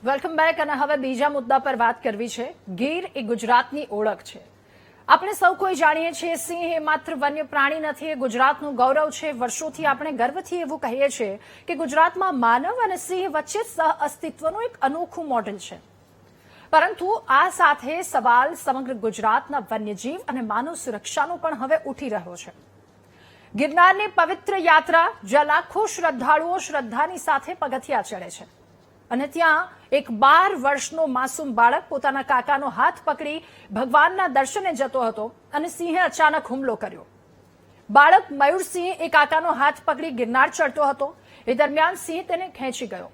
Welcome back અને હવે બીજા મુદ્દા પર વાત કરવી છે। ગીર એ ગુજરાતની ઓળખ છે। આપણે સૌ કોઈ જાણીએ છીએ સિંહ એ માત્ર વન્ય પ્રાણી નથી, એ ગુજરાતનું ગૌરવ છે। વર્ષોથી આપણે ગર્વથી એવું કહીએ છીએ કે ગુજરાતમાં માનવ અને સિંહ વચ્ચે સહઅસ્તિત્વનું એક અનોખું મોડેલ છે। પરંતુ આ સાથે સવાલ સમગ્ર ગુજરાતના વન્યજીવ અને માનવ સુરક્ષાનો પણ હવે ઉઠી રહ્યો છે। ગિરનારની પવિત્ર યાત્રા, જ્યાં લાખો શ્રદ્ધાળુઓ શ્રદ્ધાની સાથે પગથિયા ચડે છે અને ત્યાં એક 12 વર્ષનો માસૂમ બાળક પોતાના કાકાનો હાથ પકડી ભગવાનના દર્શને જતો હતો અને સિંહે અચાનક હુમલો કર્યો। બાળક મયુરસિંહ એ કાકાનો હાથ પકડી ગિરનાર ચડતો હતો, એ દરમિયાન સિંહ તેને ખેંચી ગયો।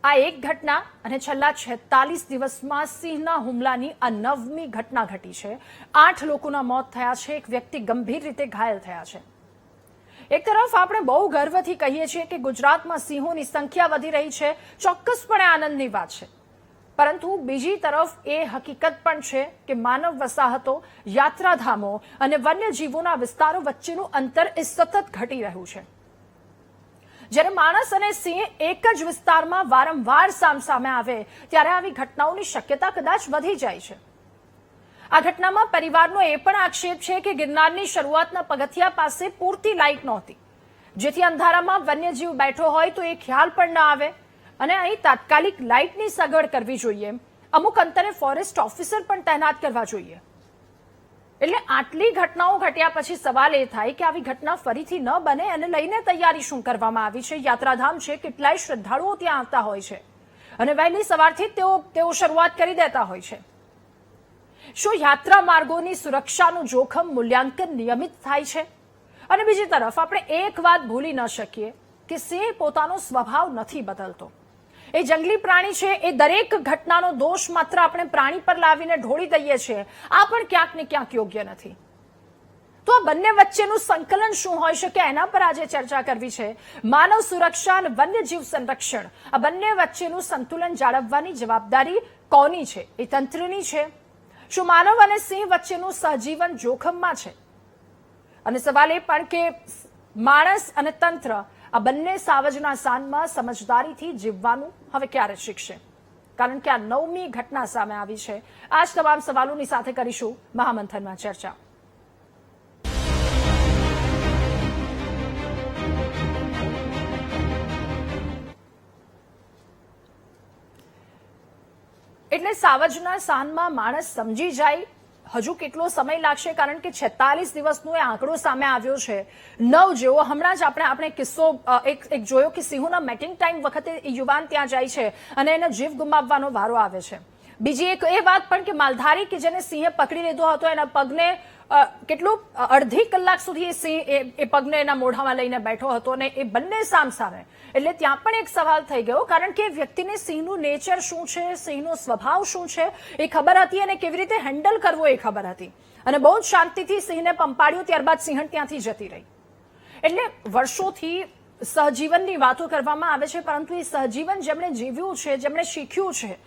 આ એક ઘટના અને છેલ્લા 46 દિવસમાં સિંહના હુમલાની આ 9મી ઘટના ઘટી છે। 8 લોકોના મોત થયા છે, એક વ્યક્તિ ગંભીર રીતે ઘાયલ થયા છે। એક તરફ આપણે બહુ ગર્વથી કહીએ છીએ કે ગુજરાતમાં સિંહોની સંખ્યા વધી રહી છે, ચોક્કસપણે આનંદની વાત છે, પરંતુ બીજી તરફ એ હકીકત પણ છે કે માનવ વસાહતો, યાત્રાધામો અને વન્યજીવોના વિસ્તારો વચ્ચેનું અંતર એ સતત ઘટી રહ્યું છે। જ્યારે માણસ અને સિંહ એક જ વિસ્તારમાં વારંવાર સામસામે આવે ત્યારે આવી ઘટનાઓની શક્યતા કદાચ વધી જાય છે। આ ઘટનામાં પરિવારનો એ પણ આક્ષેપ છે કે ગિરનારની શરૂઆતના પગથિયા પાસે પૂરતી લાઇટ નહોતી, જેથી અંધારામાં વન્યજીવ બેઠો હોય તો એ ખ્યાલ પણ ન આવે અને અહીં તાત્કાલિક લાઇટની સગવડ કરવી જોઈએ। અમુક અંતરે ફોરેસ્ટ ઓફિસર પણ તૈનાત કરવા જોઈએ। એટલે આટલી ઘટનાઓ ઘટ્યા પછી સવાલ એ થાય કે આવી ઘટના ફરીથી ન બને અને લઈને તૈયારી શું કરવામાં આવી છે। યાત્રાધામ છે, કેટલાય શ્રદ્ધાળુઓ ત્યાં આવતા હોય છે અને વહેલી સવારથી તેઓ શરૂઆત કરી દેતા હોય છે। શું યાત્રા માર્ગોની સુરક્ષાનું જોખમ મૂલ્યાંકન નિયમિત થાય છે? અને બીજી તરફ આપણે એક વાત ભૂલી ન શકીએ કે સિંહ પોતાનો સ્વભાવ નથી બદલતો। એ જંગલી પ્રાણી છે, એ દરેક ઘટનાનો દોષ માત્ર આપણે પ્રાણી પર લાવીને ઢોળી દઈએ છીએ, આ પણ ક્યાંક ને ક્યાંક યોગ્ય નથી। તો આ બંને વચ્ચેનું સંકલન શું હોઈ શકે, એના પર આજે ચર્ચા કરવી છે। માનવ સુરક્ષા અને વન્યજીવ સંરક્ષણ, આ બંને વચ્ચેનું સંતુલન જાળવવાની જવાબદારી કોની છે? એ તંત્રની છે? શું માનવ અને સિંહ વચ્ચેનું સહજીવન જોખમમાં છે? અને સવાલ એ પણ કે માણસ અને તંત્ર આ બંને સાવજના સાનમાં સમજદારીથી જીવવાનું હવે ક્યારે શીખશે? કારણ કે આ 9મી ઘટના સામે આવી છે। આ જ તમામ સવાલોની સાથે કરીશું મહામંથનમાં ચર્ચા। એટલે સાવજના સાનમાં માણસ સમજી જાય હજુ કેટલો સમય લાગશે? કારણ કે 46 દિવસનો એ આંકડો સામે આવ્યો છે। 9 જેવો હમણાં જ આપણે કિસ્સો એક જોયો કે સિંહોના મેટિંગ ટાઈમ વખતે યુવાન ત્યાં જાય છે અને એને જીવ ગુમાવવાનો વારો આવે છે। બીજી એક એ વાત પણ કે માલધારી કે જેને સિંહે પકડી લીધો હતો, એના પગને કેટલું અડધી કલાક સુધી સિંહ એ પગને એના મોઢામાં લઈને બેઠો હતો અને એ બંને સામસામે। એટલે ત્યાં પણ એક સવાલ થઈ ગયો, કારણ કે વ્યક્તિને સિંહનું નેચર શું છે, સિંહનો સ્વભાવ શું છે એ ખબર હતી અને કેવી રીતે હેન્ડલ કરવો એ ખબર હતી અને બહુ જ શાંતિથી સિંહને પંપાડ્યું, ત્યારબાદ સિંહણ ત્યાંથી જતી રહી। એટલે વર્ષોથી સહજીવનની વાતો કરવામાં આવે છે, પરંતુ એ સહજીવન જેમણે જીવ્યું છે, જેમણે શીખ્યું છે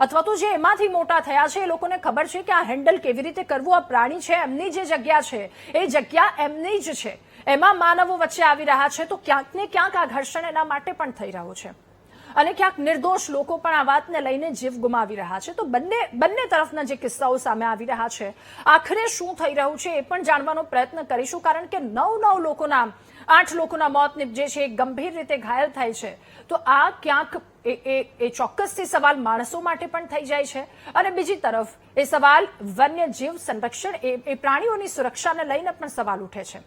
અથવા તો જે એમાંથી મોટા થયા છે, એ લોકોને ખબર છે કે આ હેન્ડલ કેવી રીતે કરવું। આ પ્રાણી છે, એમની જે જગ્યા છે એ જગ્યા એમની જ છે, એમાં માનવો વચ્ચે આવી રહ્યા છે તો ક્યાંક ને ક્યાંક આ ઘર્ષણ એના માટે પણ થઈ રહ્યું છે અને ક્યાંક નિર્દોષ લોકો પણ આ વાતને લઈને જીવ ગુમાવી રહ્યા છે। તો બંને તરફના જે કિસ્સાઓ સામે આવી રહ્યા છે, આખરે શું થઈ રહ્યું છે એ પણ જાણવાનો પ્રયત્ન કરીશું, કારણ કે 9 લોકોના 8 લોકોના મોત નીપજે છે, ગંભીર રીતે ઘાયલ થાય છે। તો આ ક્યાંક એ ચોક્કસથી સવાલ માણસો માટે પણ થઈ જાય છે અને બીજી તરફ એ સવાલ વન્યજીવ સંરક્ષણ, એ પ્રાણીઓની સુરક્ષાને લઈને પણ સવાલ ઉઠે છે।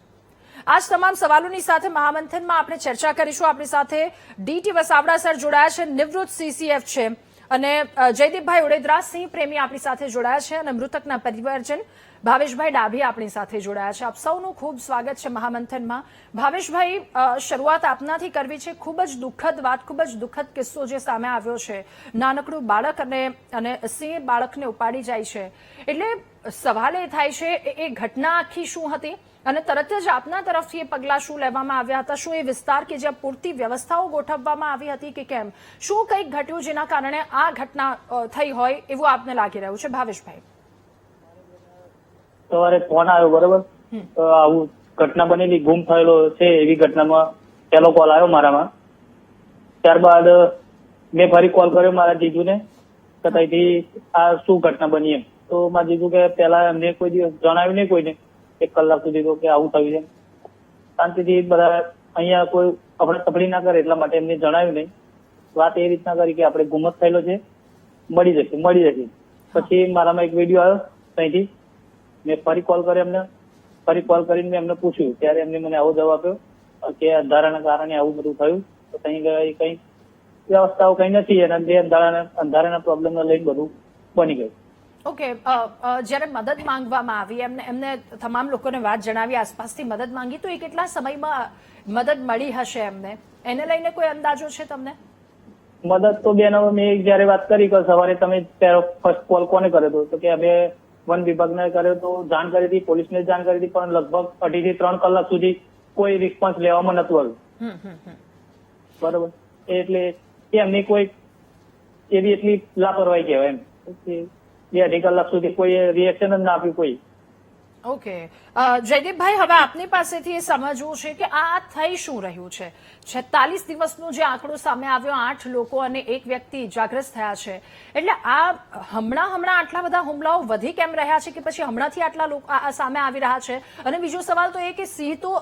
આ જ તમામ સવાલોની સાથે મહામંથનમાં આપણે ચર્ચા કરીશું। આપણી સાથે ડીટી વસાવડા સર જોડાયા છે, નિવૃત્ત CCF છે, અને જયદીપભાઈ ઉડેદરા સિંહ પ્રેમી આપણી સાથે જોડાયા છે અને મૃતકના પરિવારજન ભાવેશભાઈ ડાભી આપણી સાથે જોડાયા છે। આપ સૌનું ખૂબ સ્વાગત છે મહામંથનમાં। ભાવેશભાઈ, શરૂઆત આપનાથી કરવી છે। ખૂબ જ દુઃખદ વાત, ખૂબ જ દુઃખદ કિસ્સો જે સામે આવ્યો છે, નાનકડું બાળક અને સિંહ બાળકને ઉપાડી જાય છે, એટલે સવાલ એ થાય છે એ ઘટના આખી શું હતી અને તરત જ આપના તરફથી એ પગલાં શું લેવામાં આવ્યા હતા? શું એ વિસ્તાર કે જ્યાં પૂરતી વ્યવસ્થાઓ ગોઠવવામાં આવી હતી કે કેમ? શું કંઈક ઘટ્યું જેના કારણે આ ઘટના થઈ હોય એવું આપને લાગી રહ્યું છે? ભાવેશભાઈ, સવારે ફોન આવ્યો, બરોબર, આવું ઘટના બનેલી, ગુમ થયેલો છે એવી ઘટનામાં પહેલો કોલ આવ્યો મારામાં। ત્યારબાદ મેં ફરી કોલ કર્યો મારા જીજુને કે ત્યાંથી આ શું ઘટના બની એમ. તો મારા જીજુ કે પેલા એમને કોઈ દિવસ જણાવ્યું નહીં કોઈને 1 કલાક સુધી તો કે આવું થયું છે. શાંતિથી બધા અહીંયા કોઈ તફડી ના કરે એટલા માટે એમને જણાવ્યું નહીં. વાત એ રીતના કરી કે આપણે ગુમત થયેલો છે, મળી જશે. પછી મારામાં એક વિડીયો આવ્યો ત્યાંથી. મેં ફરી કોલ કર્યો એમને. ફરી કોલ કરીને મેં એમને પૂછ્યું ત્યારે એમને મને આવો જવાબ આપ્યો કે અંધારાના કારણે આવું બધું થયું. તો ત્યાં કઈ વ્યવસ્થાઓ કઈ નથી અને બે અંધારાના પ્રોબ્લેમને લઈને બધું બની ગયું. ઓકે, જ્યારે મદદ માંગવામાં આવી એમને તમામ લોકોને વાત જણાવી, આસપાસથી મદદ માંગી, તો એ કેટલા સમયમાં મદદ મળી હશે એમને? એને લઈને કોઈ અંદાજો છે તમને? મદદ તો બેન મેં જયારે વાત કરી કે સવારે તમે ફર્સ્ટ કોલ કોને કર્યો હતો તો કે અમે વન વિભાગને કર્યો તો જાણ કરી હતી, પોલીસને જાણ કરી હતી, પણ લગભગ 2.5 થી 3 કલાક સુધી કોઈ રિસ્પોન્સ લેવામાં નતું આવ્યું. બરોબર, એટલે એમની કોઈ એવી એટલી લાપરવાહી કહેવાય એમ. 2.5 કલાક સુધી કોઈ રિએક્શન જ ના આપ્યું કોઈ. ઓકે, જયદીપભાઈ, હવે આપની પાસેથી એ સમજવું છે કે આ થઈ શું રહ્યું છે? 46 દિવસનો જે આંકડો સામે આવ્યો, 8 લોકો અને 1 વ્યક્તિ ઇજાગ્રસ્ત થયા છે, એટલે આ હમણાં આટલા બધા હુમલાઓ વધી કેમ રહ્યા છે કે પછી હમણાંથી આટલા લોકો સામે આવી રહ્યા છે? અને બીજો સવાલ તો એ કે સિંહ તો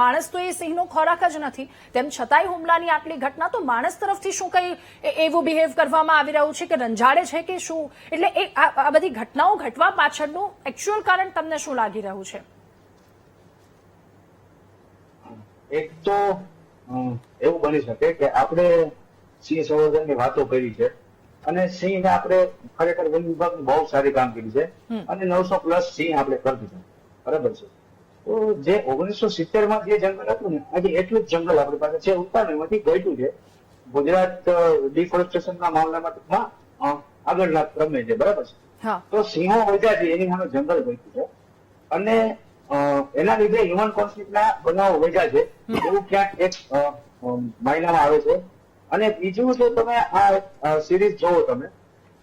માણસ તો એ સિંહનો ખોરાક જ નથી, તેમ છતાંય હુમલાની આટલી ઘટના, તો માણસ તરફથી શું કઈ એવું બિહેવ કરવામાં આવી રહ્યું છે કે રંજાડે છે કે શું? એટલે આ બધી ઘટનાઓ ઘટવા પાછળનું એકચ્યુઅલ કારણ તમને શું લાગી રહ્યું છે? એક તો એવું બની શકે કે આપણે સિંહ સંવર્ધનની વાતો કરી છે અને સિંહને આપણે ખરેખર વન વિભાગની બહુ સારી કામગીરી છે અને 900+ સિંહ આપણે કરી દીધા, બરાબર છે. તો જે 1970માં જે જંગલ હતું ને, આજે એટલું જ જંગલ આપણી પાસે છે, ઉત્પાદનમાંથી ઘટ્યું છે. ગુજરાત ડિફોરેસ્ટેશનના મામલામાં ટૂંકમાં આગળના ક્રમે છે, બરાબર છે. તો સિંહો વધ્યા છે, એની સામે જંગલ ઘટ્યું છે અને એના લીધે હ્યુમન કોન્ફ્લિક્ટના બનાવો વધ્યા છે એવું ક્યાંક એક માયનામાં આવે છે. અને બીજું જો તમે આ સિરીઝ જોવો તમે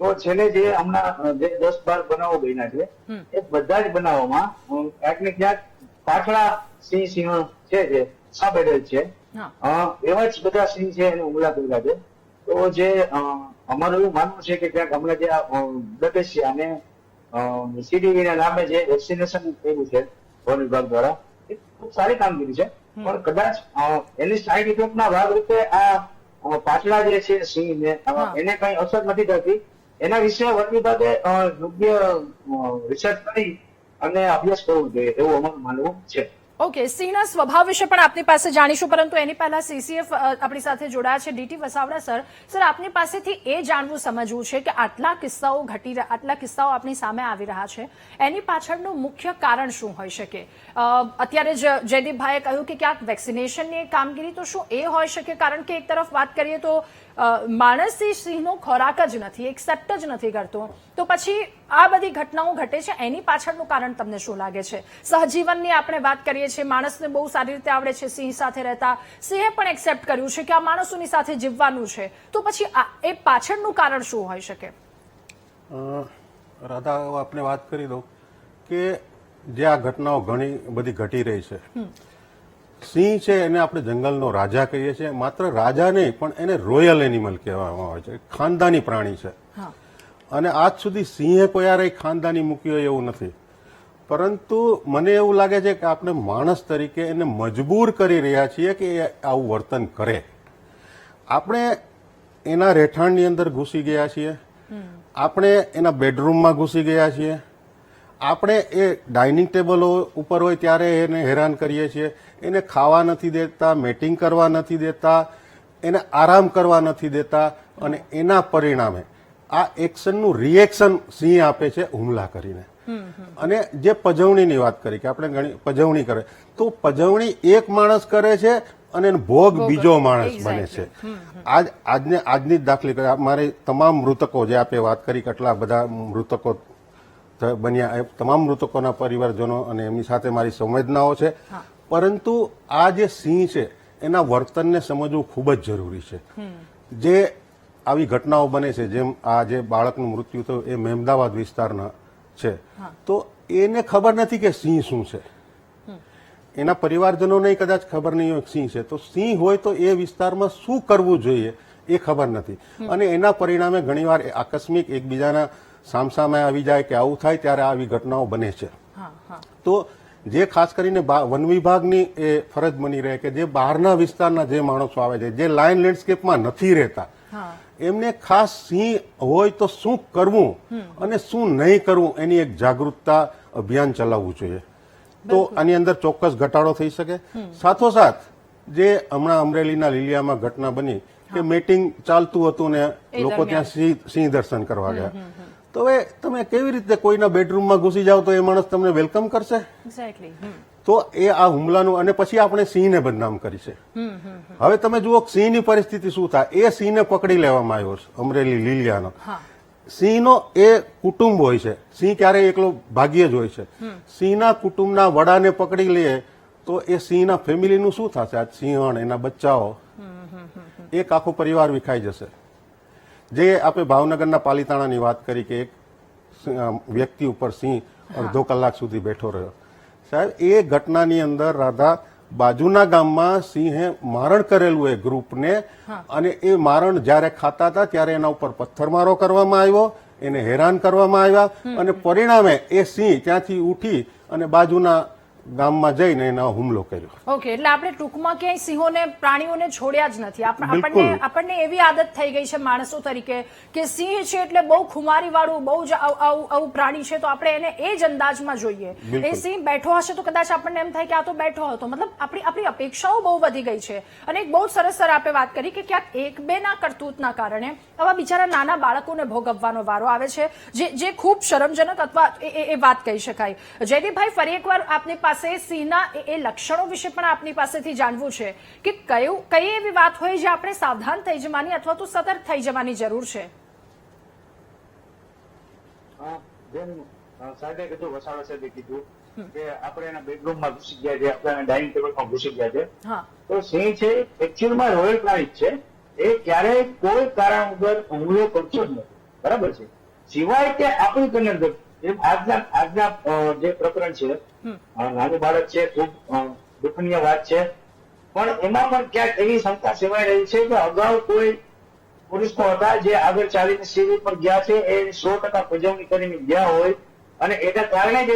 તો છેલ્લે જે હમણાં જે 10-12 બનાવો બન્યા છે એ બધા જ બનાવોમાં ક્યાંક ને ક્યાંક પાછળા સિંહ છે જે સબ છે, એવા જ બધા સિંહ છે એને હુમલા કર્યા છે. તો જે અમારું એવું માનવું છે કે ક્યાંક હમણાં જે ડકેશિયા અને સીડીવી ના નામે જે વેક્સિનેશન કર્યું છે વન વિભાગ દ્વારા, એ ખૂબ સારી કામગીરી છે. પણ કદાચ એની સાઈડ ઇફેક્ટના ભાગરૂપે આ પાછલા જે છે સિંહ ને એને કઈ અસર નથી થતી. એના વિશે વન વિભાગે યોગ્ય રિસર્ચ કરી અને અભ્યાસ કરવો જોઈએ એવું અમારું માનવું છે. ઓકે, સિંહના સ્વભાવ વિશે પણ આપની પાસે જાણીશું, પરંતુ એની પહેલા સીસીએફ આપણી સાથે જોડાયા છે, ડીટી વસાવડા સર. સર, આપની પાસેથી એ જાણવું સમજવું છે કે આટલા કિસ્સાઓ આપણી સામે આવી રહ્યા છે, એની પાછળનું મુખ્ય કારણ શું હોઈ શકે? અત્યારે જ જયદીપભાઈએ કહ્યું કે ક્યાંક વેક્સિનેશનની કામગીરી, તો શું એ હોઈ શકે? કારણ કે એક તરફ વાત કરીએ તો માણસ સિંહનો ખોરાક જ નથી, એક્સેપ્ટ જ નથી કરતો, તો પછી આ બધી ઘટનાઓ ઘટે છે, એની પાછળનું કારણ તમને શું લાગે છે? સહજીવનની આપણે વાત કરીએ છીએ, માણસને બહુ સારી રીતે આવડે છે સિંહ સાથે રહેતા, સિંહે પણ એક્સેપ્ટ કર્યું છે કે આ માણસોની સાથે જીવવાનું છે, તો પછી એ પાછળનું કારણ શું હોઈ શકે? રાધા, આપણે વાત કરી દઉં કે જે આ ઘટનાઓ ઘણી બધી ઘટી રહી છે, સિંહ છે એને આપણે જંગલનો રાજા કહીએ છીએ. માત્ર રાજા નહીં પણ એને રોયલ એનિમલ કહેવામાં આવે છે, ખાનદાની પ્રાણી છે. અને આજ સુધી સિંહે કોઈ યાર ખાનદાની મૂકી હોય એવું નથી. પરંતુ મને એવું લાગે છે કે આપણે માણસ તરીકે એને મજબૂર કરી રહ્યા છીએ કે એ આવું વર્તન કરે. આપણે એના રહેઠાણની અંદર ઘૂસી ગયા છીએ, આપણે એના બેડરૂમમાં ઘૂસી ગયા છીએ, આપણે એ ડાઇનિંગ ટેબલ ઉપર હોય ત્યારે એને હેરાન કરીએ છીએ, એને ખાવા નથી દેતા, મેટિંગ કરવા નથી દેતા, એને આરામ કરવા નથી દેતા, અને એના પરિણામે આ એક્શનનું રિએક્શન સિંહ આપે છે હુમલા કરીને. અને જે પજવણીની વાત કરી કે આપણે ઘણી પજવણી કરે, તો પજવણી એક માણસ કરે છે અને ભોગ બીજો માણસ બને છે. આજની જ દાખલી કરી, મારે તમામ મૃતકો જે આપણે વાત કરી કે આટલા બધા મૃતકો બન્યા, તમામ મૃતકોના પરિવારજનો અને એમની સાથે મારી સંવેદનાઓ છે. પરંતુ આ જે સિંહ છે એના વર્તનને સમજવું ખૂબ જ જરૂરી છે. જે આવી ઘટનાઓ બને છે, જેમ આ જે બાળકનું મૃત્યુ થયું એ મહેમદાવાદ વિસ્તારના છે, તો એને ખબર નથી કે સિંહ શું છે, એના પરિવારજનોને કદાચ ખબર નહીં હોય સિંહ છે, તો સિંહ હોય તો એ વિસ્તારમાં શું કરવું જોઈએ એ ખબર નથી. અને એના પરિણામે ઘણીવાર આકસ્મિક એકબીજાના સામસામે આવી જાય કે આવું થાય ત્યારે આવી ઘટનાઓ બને છે. તો જે ખાસ કરીને વન વિભાગની એ ફરજ બની રહે કે જે બહારના વિસ્તારના જે માણસો આવે છે, જે લાઇન લેન્ડસ્કેપમાં નથી રહેતા, એમને ખાસ સિંહ હોય તો શું કરવું અને શું નહીં કરવું એની એક જાગૃતતા અભિયાન ચલાવવું જોઈએ. તો આની અંદર ચોક્કસ ઘટાડો થઈ શકે. સાથોસાથ જે હમણાં અમરેલીના લીલિયામાં ઘટના બની કે મીટિંગ ચાલતું હતું ને લોકો ત્યાં સિંહ દર્શન કરવા ગયા, તો હવે તમે કેવી રીતે કોઈના બેડરૂમમાં ઘૂસી જાવ તો એ માણસ તમને વેલકમ કરશે? તો એ આ હુમલાનું, અને પછી આપણે સિંહને બદનામ કરી છે. હવે તમે જુઓ સિંહની પરિસ્થિતિ શું થાય. એ સિંહને પકડી લેવામાં આવ્યો છે અમરેલી લીલિયાનો. સિંહનો એ કુટુંબ હોય છે, સિંહ ક્યારેય એકલો ભાગ્યે જ હોય છે. સિંહના કુટુંબના વડાને પકડી લે તો એ સિંહના ફેમિલીનું શું થશે? આ સિંહણ, એના બચ્ચાઓ, એક આખો પરિવાર વિખાઈ જશે. જે આપણે ભાવનગરના પાલીતાણાની વાત કરી કે એક વ્યક્તિ ઉપર સિંહ અડધો કલાક સુધી બેઠો રહ્યો. સાહેબ, એ ઘટનાની અંદર રાધા બાજુના ગામમાં સિંહે મારણ કરેલું એ ગ્રુપને, અને એ મારણ જ્યારે ખાતા હતા ત્યારે એના ઉપર પથ્થરમારો કરવામાં આવ્યો, એને હેરાન કરવામાં આવ્યા, અને પરિણામે એ સિંહ ત્યાંથી ઉઠી અને બાજુના ગામમાં જઈને એના હુમલો કર્યો. ઓકે, એટલે આપણે ટૂંકમાં ક્યાંય સિંહોને, પ્રાણીઓને છોડ્યા જ નથી. આપણને એવી આદત થઈ ગઈ છે માણસો તરીકે કે સિંહ છે એટલે બહુ ખુમારી વાળું, બહુ જ આવું પ્રાણી છે, તો આપણે એને એ જ અંદાજમાં જોઈએ. એ સિંહ બેઠો હશે તો કદાચ આપણને એમ થાય કે આ તો બેઠો હતો. મતલબ આપણી અપેક્ષાઓ બહુ વધી ગઈ છે. અને એક બહુ સરસ આપણે વાત કરી કે ક્યાંક એક બે ના કરતૂતના કારણે આવા બિચારા નાના બાળકોને ભોગવવાનો વારો આવે છે, જે ખૂબ શરમજનક અથવા એ વાત કહી શકાય. જયદીપભાઈ, ફરી એકવાર આપની પાસે સિંહના એ લક્ષણો વિશે પણ આપની પાસેથી જાણવું છે કે કઈ એવી વાત હોય જે આપણે સાવધાન થઈ જવાની અથવા તો સતર્ક થઈ જવાની જરૂર છે? જેમ સાહેબે કીધું, વસાવા સાહેબે કીધું કે આપણે એના બેડરૂમમાં ઘૂસી ગયા છે, આપણે ડાઇનિંગ ટેબલમાં ઘૂસી ગયા છે. તો સિંહ છે એકચ્યુઅલમાં રોયલ પ્રાણી છે. એ ક્યારેય કોઈ કારણ વગર હુમલો કરતો જ નથી, બરાબર છે, સિવાય કે આપણી કન્નડ. આજના જે પ્રકરણ છે, નાનું બાળક છે, ખૂબ દુઃખનીય વાત છે, પણ એમાં પણ ક્યાંક એવી શંકા સેવાઈ રહી છે કે અગાઉ કોઈ પુરુષો હતા જે આગળ ચાલીને સીડી પર ગયા છે, એ 100% પજવણી કરીને ગયા હોય અને એના કારણે જ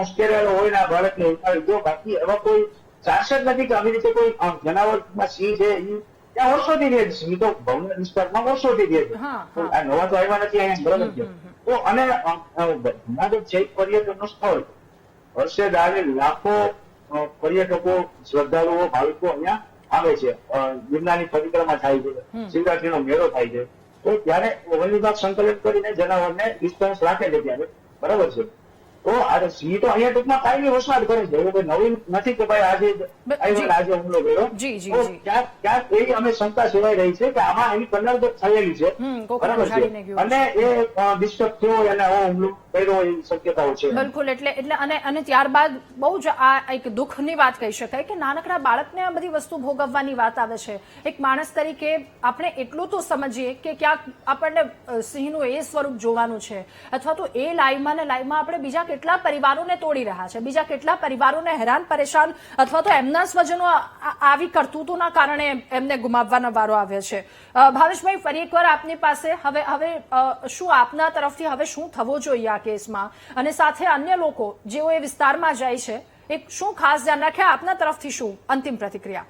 ઉશ્કેરાયેલો હોય ને આ બાળકને ઉઠાવી ગયો. બાકી એવા કોઈ ચાન્સ જ નથી કે આવી રીતે કોઈ જનાવરમાં સિંહ છે ત્યાં વર્ષોથી રહે છે. સિંહ તો ભાવનગર વિસ્તારમાં વર્ષોથી રહે છે, આ નવા તો આવ્યા નથી અહીંયા, બરાબર છે. તો અને જુનાગઢ છે પર્યટનનું સ્થળ, વર્ષે દાડે લાખો પર્યટકો, શ્રદ્ધાળુઓ, ભાવિકો અહીંયા આવે છે. ગિરનારની પરિક્રમા થાય છે, શિવરાત્રીનો મેળો થાય છે. તો ત્યારે વન વિભાગ સંકલન કરીને જનાવરને ડિસ્ટન્સ રાખે છે ત્યારે, બરાબર છે. તો આ સિંહ તો અહીંયા ટૂંકમાં કાયમી વસવાટ કરે છે, એવું નવીન નથી કે ભાઈ આજે હુમલો કર્યો. ક્યાંક એવી અમે શંકા સેવાઈ રહી છે કે આમાં એની કન્નડ થયેલી છે, બરાબર છે, અને એ ડિસ્ટર્બ થયો અને આવો હુમલો કર્યો એવી શક્યતાઓ છે. બિલકુલ. એટલે અને ત્યારબાદ બહુ જ આ એક દુઃખની વાત કહી શકાય કે નાનકડા બાળકને આ બધી વસ્તુ ભોગવવાની વાત આવે છે. એક માણસ તરીકે આપણે એટલું તો સમજીએ કે ક્યાંક આપણને સિંહનું એ સ્વરૂપ જોવાનું છે, અથવા તો એ લાઈવમાં ને લાઈવમાં આપણે બીજા કેટલા પરિવારોને તોડી રહ્યા છે, બીજા કેટલા પરિવારોને હેરાન પરેશાન અથવા તો એમના સ્વજનો આવી કરતૂતોના કારણે એમને ગુમાવવાનો વારો આવ્યો છે. ભાવેશભાઈ, ફરી એકવાર આપની પાસે હવે શું આપના તરફથી હવે શું થવો જોઈએ આ કેસમાં, અને સાથે અન્ય લોકો જેઓ એ વિસ્તારમાં જાય છે એ શું ખાસ ધ્યાન રાખે? આપના તરફથી શું અંતિમ પ્રતિક્રિયા?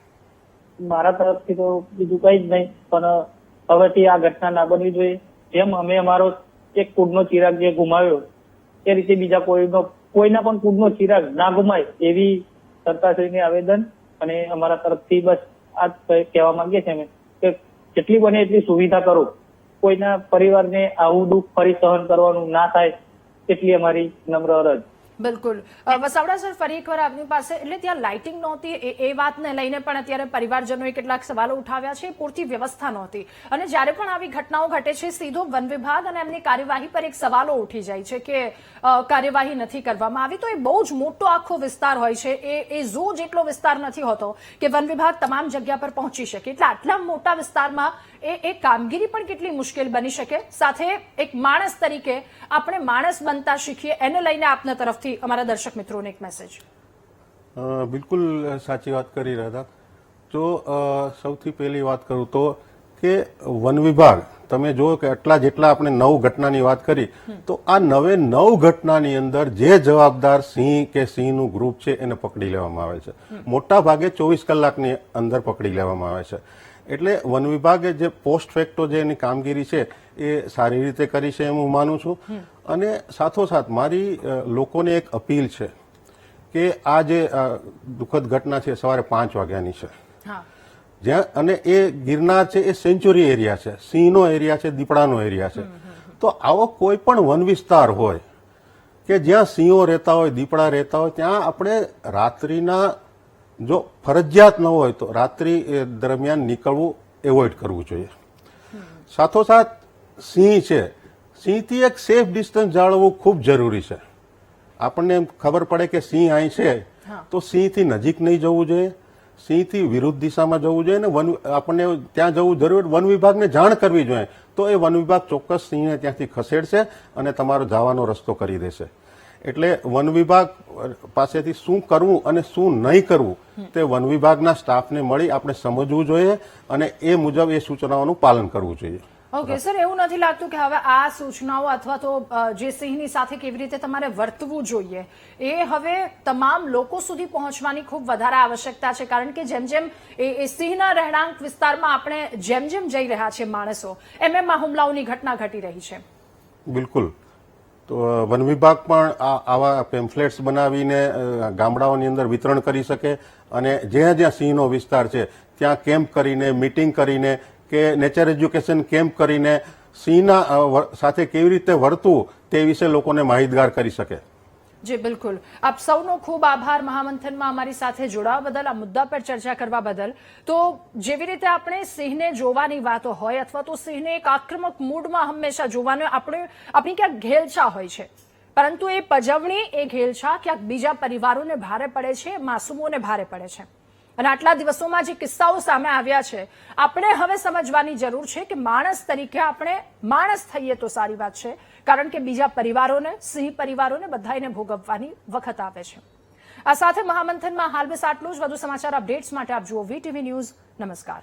મારા તરફથી તો બીજું કઈ જ નહીં, પણ હવેથી આ ઘટના ના બનવી જોઈએ. જેમ અમે અમારો એક કુળનો ચિરાગ જે ગુમાવ્યો એ રીતે બીજા કોઈના પણ કુળનો ચિરાગ ના ગુમાય એવી સરકારશ્રીને આવેદન, અને અમારા તરફથી બસ આ કહેવા માંગીએ છીએ અમે કે જેટલી બને એટલી સુવિધા કરો, કોઈના પરિવારને આવું દુઃખ ફરી સહન કરવાનું ના થાય એટલી અમારી નમ્ર અરજ. બિલકુલ. વસાવડા સર, ફરી એકવાર આપની પાસે, એટલે ત્યાં લાઇટિંગ નહોતી એ વાતને લઈને પણ અત્યારે પરિવારજનોએ કેટલાક સવાલો ઉઠાવ્યા છે. પૂરતી વ્યવસ્થા નહોતી, અને જ્યારે પણ આવી ઘટનાઓ ઘટે છે સીધો વન વિભાગ અને એમની કાર્યવાહી પર એક સવાલો ઉઠી જાય છે કે કાર્યવાહી નથી કરવામાં આવી. તો એ બહુ જ મોટો આખો વિસ્તાર હોય છે, એ ઝૂ જેટલો વિસ્તાર નથી હોતો કે વન વિભાગ તમામ જગ્યા પર પહોંચી શકે. એટલે આટલા મોટા વિસ્તારમાં એ કામગીરી પણ કેટલી મુશ્કેલ બની શકે. સાથે એક માણસ તરીકે આપણે માણસ બનતા શીખીએ, એને લઈને આપના તરફથી અમારા દર્શક મિત્રોને એક મેસેજ. બિલકુલ સાચી વાત કરી રહ્યા હતા. તો સૌથી પહેલી વાત કરું તો કે વન વિભાગ તમે જો કે આટલા જેટલા આપણે 9 ઘટનાની વાત કરી તો આ 9 ઘટનાની અંદર જે જવાબદાર સિંહ કે સિંહનું ગ્રુપ છે એને પકડી લેવામાં આવે છે. મોટા ભાગે 24 કલાકની અંદર પકડી લેવામાં આવે છે. એટલે વન વિભાગે જે પોસ્ટ ફેક્ટો જે એની કામગીરી છે એ સારી રીતે કરી છે એમ હું માનું છું. અને સાથોસાથ મારી લોકોને એક અપીલ છે કે આ જે દુઃખદ ઘટના છે સવારે 5 વાગ્યાની છે, હા, જ્યાં અને એ ગિરનાર છે એ સેન્ચુરી એરિયા છે, સિંહનો એરિયા છે, દીપડાનો એરિયા છે. તો આવો કોઈ પણ વન વિસ્તાર હોય કે જ્યાં સિંહો રહેતા હોય, દીપડા રહેતા હોય, ત્યાં આપણે રાત્રિના જો ફરજિયાત ન હોય તો રાત્રિ દરમિયાન નીકળવું એવોઇડ કરવું જોઈએ. સાથોસાથ સિંહ છે, સિંહથી એક સેફ ડિસ્ટન્સ જાળવવું ખૂબ જરૂરી છે. આપણને એમ ખબર પડે કે સિંહ અહીં છે તો સિંહથી નજીક નહીં જવું જોઈએ, સિંહથી વિરુદ્ધ દિશામાં જવું જોઈએ અને આપણને ત્યાં જવું જરૂર વન વિભાગને જાણ કરવી જોઈએ. તો એ વન વિભાગ ચોક્કસ સિંહને ત્યાંથી ખસેડશે અને તમારો જવાનો રસ્તો કરી દેશે. એટલે વન વિભાગ પાસેથી શું કરવું અને શું નહીં કરવું તે વન વિભાગના સ્ટાફને મળી આપણે સમજવું જોઈએ અને એ મુજબ એ સૂચનાઓનું પાલન કરવું જોઈએ. ઓકે સર, એવું નથી લાગતું કે હવે આ સૂચનાઓ અથવા તો જે સિંહની સાથે કેવી રીતે તમારે વર્તવું જોઈએ એ હવે તમામ લોકો સુધી પહોંચવાની ખૂબ વધારે આવશ્યકતા છે? કારણ કે જેમ જેમ એ સિંહના રહેણાંક વિસ્તારમાં આપણે જેમ જેમ જઈ રહ્યા છીએ માણસો, એમ આ હુમલાઓની ઘટના ઘટી રહી છે. બિલકુલ. તો વન વિભાગ પણ આવા પેમ્ફલેટ્સ બનાવીને ગામડાઓની અંદર વિતરણ કરી શકે અને જ્યાં જ્યાં સિંહનો વિસ્તાર છે ત્યાં કેમ્પ કરીને, મીટિંગ કરીને કે નેચર એજ્યુકેશન કેમ્પ કરીને સિંહના સાથે કેવી રીતે વર્તવું તે વિશે લોકોને માહિતગાર કરી શકે. જી બિલકુલ. આપ સૌનો ખૂબ આભાર મહામંથનમાં અમારી સાથે જોડાવા બદલ, આ મુદ્દા પર ચર્ચા કરવા બદલ. તો જેવી રીતે આપણે સિંહને જોવાની વાતો હોય અથવા તો સિંહને એક આક્રમક મૂડમાં હંમેશા જોવાનો આપણી ક્યાંક ઘેલછા હોય છે, પરંતુ એ પજવણી, એ ઘેલછા ક્યાંક બીજા પરિવારોને ભારે પડે છે, માસૂમોને ભારે પડે છે. અને આટલા દિવસોમાં જે કિસ્સાઓ સામે આવ્યા છે, આપણે હવે સમજવાની જરૂર છે કે માણસ તરીકે આપણે માણસ થઈએ તો સારી વાત છે, કારણ કે બીજા પરિવારોને, સિંહ પરિવારોને બધાને ભોગવવાની વખત આવે છે. આ સાથે મહામંથનમાં હાલ બસ આટલું જ. વધુ સમાચાર અપડેટ્સ માટે આપ જુઓ VTV ન્યૂઝ. નમસ્કાર.